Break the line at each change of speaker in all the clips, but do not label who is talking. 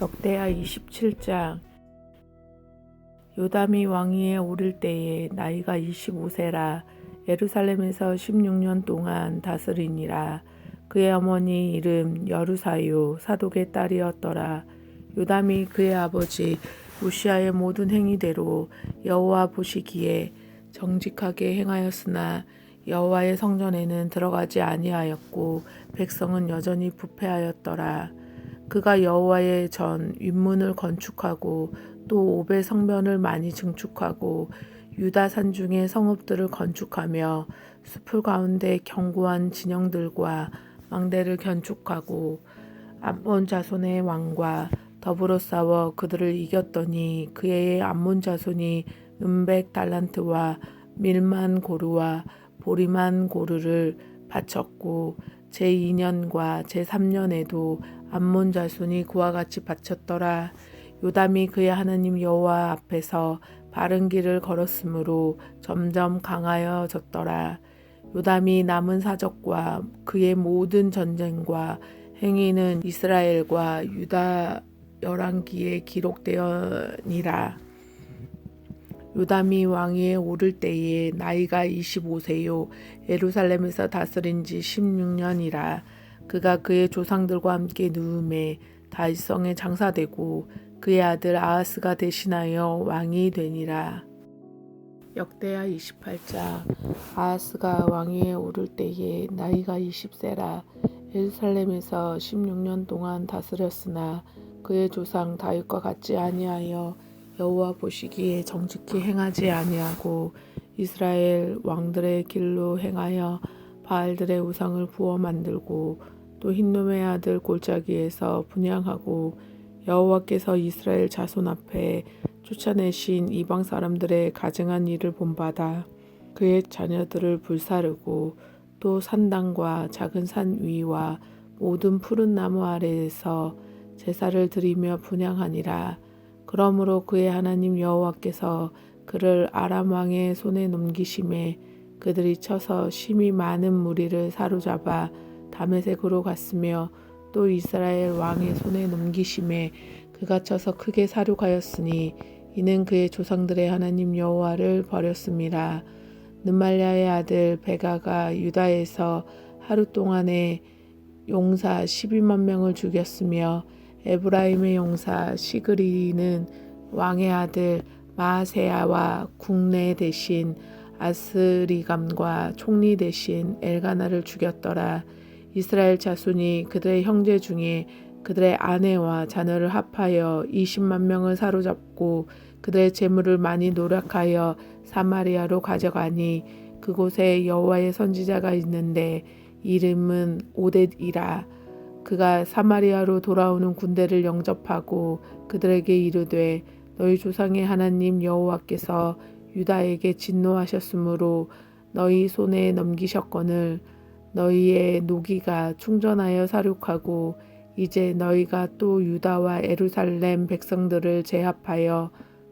역대하 27장. 요담이 왕위에 오를 때에 나이가 25세라 예루살렘에서 16년 동안 다스리니라. 그의 어머니 이름 여루사요 사독의 딸이었더라. 요담이 그의 아버지 우시아의 모든 행위대로 여호와 보시기에 정직하게 행하였으나 여호와의 성전에는 들어가지 아니하였고 백성은 여전히 부패하였더라. 그가 여호와의 전 윗문을 건축하고 또 오벳 성전을 많이 증축하고 유다 산중의 성읍들을 건축하며 숲을 가운데 견고한 진영들과 망대를 건축하고 암몬 자손의 왕과 더불어 싸워 그들을 이겼더니 그의 암몬 자손이 은백 달란트와 밀만 고르와 보리만 고르를 바쳤고 제2년과 제3년에도 암몬 자손이 그와 같이 바쳤더라. 요담이 그의 하나님 여호와 앞에서 바른 길을 걸었으므로 점점 강하여졌더라. 요담이 남은 사적과 그의 모든 전쟁과 행위는 이스라엘과 유다 열왕기에 기록되었니라. 요담이 왕위에 오를 때에 나이가 25세요 예루살렘에서 다스린 지 16년이라. 그가 그의 조상들과 함께 누움에 다윗성에 장사되고 그의 아들 아하스가 대신하여 왕이 되니라. 역대하 28장. 아하스가 왕위에 오를 때에 나이가 20세라 예루살렘에서 16년 동안 다스렸으나 그의 조상 다윗과 같지 아니하여 여호와 보시기에 정직히 행하지 아니하고 이스라엘 왕들의 길로 행하여 바알들의 우상을 부어 만들고 또 흰놈의 아들 골짜기에서 분향하고 여호와께서 이스라엘 자손 앞에 쫓아내신 이방 사람들의 가증한 일을 본받아 그의 자녀들을 불사르고 또 산당과 작은 산 위와 모든 푸른 나무 아래에서 제사를 드리며 분향하니라. 그러므로 그의 하나님 여호와께서 그를 아람 왕의 손에 넘기심에 그들이 쳐서 심히 많은 무리를 사로잡아 다메섹으로 갔으며 또 이스라엘 왕의 손에 넘기심에 그가 쳐서 크게 사륙하였으니 이는 그의 조상들의 하나님 여호와를 버렸음이라. 느말랴의 아들 베가가 유다에서 하루 동안에 용사 12만 명을 죽였으며 에브라임의 용사 시그리는 왕의 아들 마아세야와 국내 대신 아스리감과 총리 대신 엘가나를 죽였더라. 이스라엘 자손이 그들의 형제 중에 그들의 아내와 자녀를 합하여 20만 명을 사로잡고 그들의 재물을 많이 노력하여 사마리아로 가져가니 그곳에 여호와의 선지자가 있는데 이름은 오뎃이라. 그가 사마리아로 돌아오는 군대를 영접하고 그들에게 이르되 너희 조상의 하나님 여호와께서 유다에게 진노하셨으므로 너희 손에 넘기셨거늘 너희의 노기가 충전하여 사륙하고 이제 너희가 또 유다와 예루살렘 백성들을 제압하여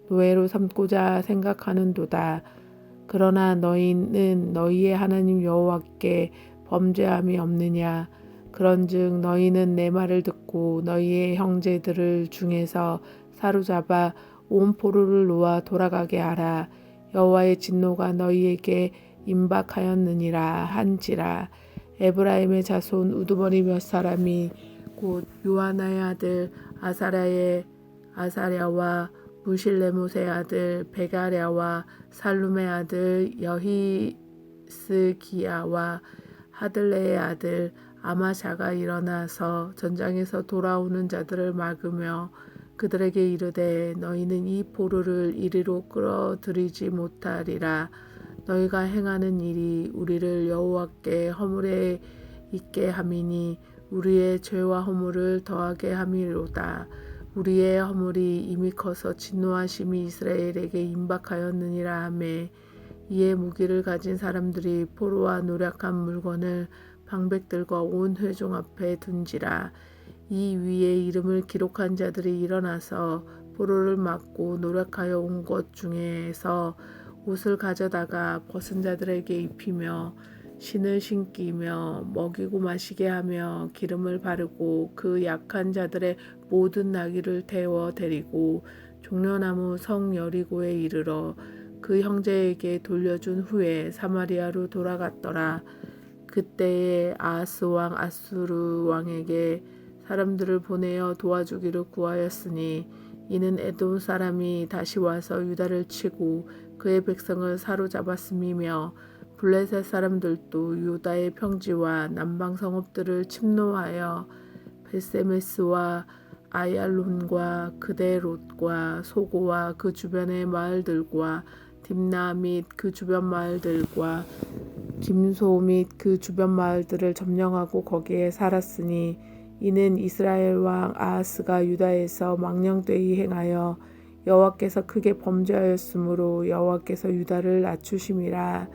노예로 삼고자 생각하는도다. 그러나 너희는 너희의 하나님 여호와께 범죄함이 없느냐. 그런즉 너희는 내 말을 듣고 너희의 형제들을 중에서 사로잡아 온 포로를 놓아 돌아가게 하라. 여호와의 진노가 너희에게 임박하였느니라 한지라. 에브라임의 자손 우두머리 몇 사람이 곧 요하나의 아들 아사랴와 무실레못의 아들 베가랴와 살룸의 아들 여히스기야와 하들레의 아들 아마샤가 일어나서 전장에서 돌아오는 자들을 막으며 그들에게 이르되 너희는 이 포로를 이리로 끌어들이지 못하리라. 너희가 행하는 일이 우리를 여호와께 허물에 있게 함이니 우리의 죄와 허물을 더하게 함이로다. 우리의 허물이 이미 커서 진노하심이 이스라엘에게 임박하였느니라 하매 이에 무기를 가진 사람들이 포로와 노략한 물건을 방백들과 온 회중 앞에 둔지라. 이 위에 이름을 기록한 자들이 일어나서 포로를 막고 노략하여 온 것 중에서 옷을 가져다가 벗은 자들에게 입히며 신을 신기며 먹이고 마시게 하며 기름을 바르고 그 약한 자들의 모든 나귀를 태워 데리고 종려나무 성 여리고에 이르러 그 형제에게 돌려준 후에 사마리아로 돌아갔더라. 그때에 아하스 왕 아수르 왕에게 사람들을 보내어 도와주기를 구하였으니 이는 에돔 사람이 다시 와서 유다를 치고 그의 백성을 사로잡았음이며 블레셋 사람들도 유다의 평지와 남방 성읍들을 침노하여 벳세메스와 아얄론과 그데롯과 소고와 그 주변의 마을들과 딥나 및 그 주변 마을들과 김소 및 그 주변 마을들을 점령하고 거기에 살았으니 이는 이스라엘 왕 아하스가 유다에서 망령되이 행하여 여호와께서 크게 범죄하였으므로 여호와께서 유다를 낮추심이라.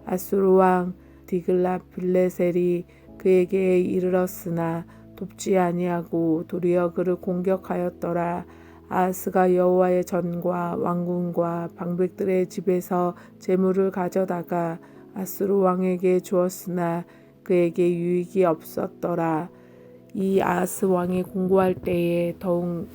아수르 왕 디글라빌레셀이 그에게 이르렀으나 돕지 아니하고 도리어 그를 공격하였더라. 아하스가 여호와의 전과 왕궁과 방백들의 집에서 재물을 가져다가 아수르 왕에게 주었으나 그에게 유익이 없었더라. 이 아하스 왕이 공고할 때에 더욱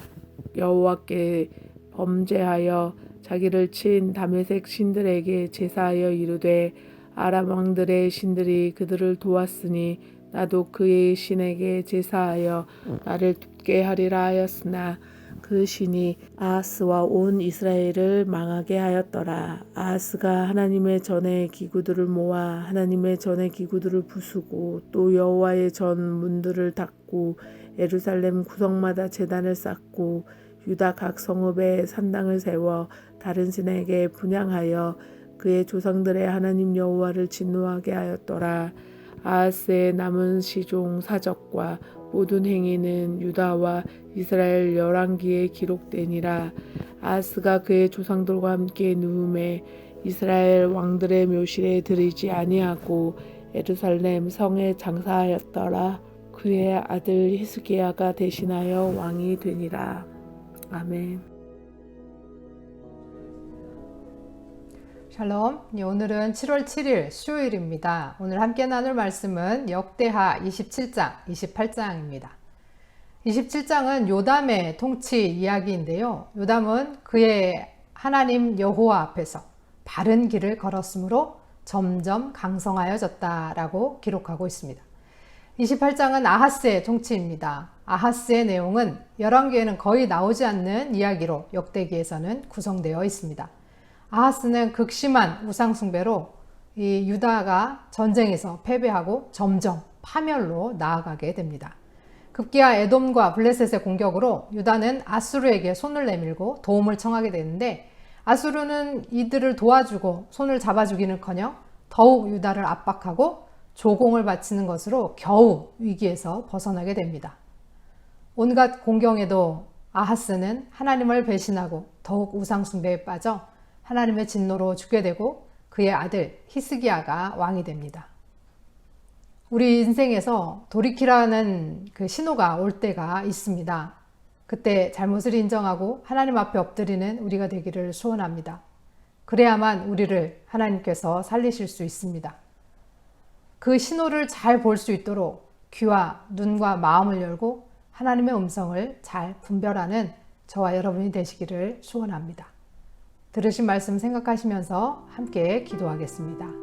여호와께 범죄하여 자기를 친 다메섹 신들에게 제사하여 이르되 아람 왕들의 신들이 그들을 도왔으니 나도 그의 신에게 제사하여 나를 돕게 하리라 하였으나 그 신이 아하스와 온 이스라엘을 망하게 하였더라. 아하스가 하나님의 전의 기구들을 모아 하나님의 전의 기구들을 부수고 또 여호와의 전 문들을 닫고 예루살렘 구성마다 제단을 쌓고 유다 각 성읍에 산당을 세워 다른 신에게 분향하여 그의 조상들의 하나님 여호와를 진노하게 하였더라. 아하스의 남은 시종 사적과 모든 행위는 유다와 이스라엘 열왕기에 기록되니라. 아하스가 그의 조상들과 함께 누움에 이스라엘 왕들의 묘실에 들이지 아니하고 예루살렘 성에 장사하였더라. 그의 아들 히스기야가 대신하여 왕이 되니라. 아멘.
샬롬. 오늘은 7월 7일 수요일입니다. 오늘 함께 나눌 말씀은 역대하 27장, 28장입니다. 27장은 요담의 통치 이야기인데요. 요담은 그의 하나님 여호와 앞에서 바른 길을 걸었으므로 점점 강성하여졌다라고 기록하고 있습니다. 28장은 아하스의 통치입니다. 아하스의 내용은 열왕기에는 거의 나오지 않는 이야기로 역대기에서는 구성되어 있습니다. 아하스는 극심한 우상숭배로 이 유다가 전쟁에서 패배하고 점점 파멸로 나아가게 됩니다. 급기야 에돔과 블레셋의 공격으로 유다는 아수르에게 손을 내밀고 도움을 청하게 되는데 아수르는 이들을 도와주고 손을 잡아주기는커녕 더욱 유다를 압박하고 조공을 바치는 것으로 겨우 위기에서 벗어나게 됩니다. 온갖 공경에도 아하스는 하나님을 배신하고 더욱 우상숭배에 빠져 하나님의 진노로 죽게 되고 그의 아들 히스기야가 왕이 됩니다. 우리 인생에서 돌이키라는 그 신호가 올 때가 있습니다. 그때 잘못을 인정하고 하나님 앞에 엎드리는 우리가 되기를 소원합니다. 그래야만 우리를 하나님께서 살리실 수 있습니다. 그 신호를 잘 볼 수 있도록 귀와 눈과 마음을 열고 하나님의 음성을 잘 분별하는 저와 여러분이 되시기를 소원합니다. 들으신 말씀 생각하시면서 함께 기도하겠습니다.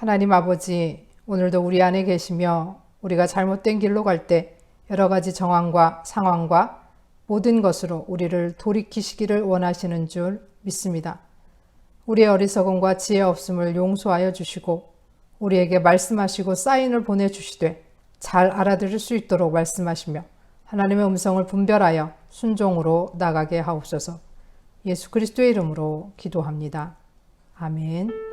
하나님 아버지, 오늘도 우리 안에 계시며 우리가 잘못된 길로 갈 때 여러 가지 정황과 상황과 모든 것으로 우리를 돌이키시기를 원하시는 줄 믿습니다. 우리의 어리석음과 지혜 없음을 용서하여 주시고 우리에게 말씀하시고 사인을 보내주시되 잘 알아들을 수 있도록 말씀하시며 하나님의 음성을 분별하여 순종으로 나가게 하옵소서. 예수 그리스도의 이름으로 기도합니다. 아멘.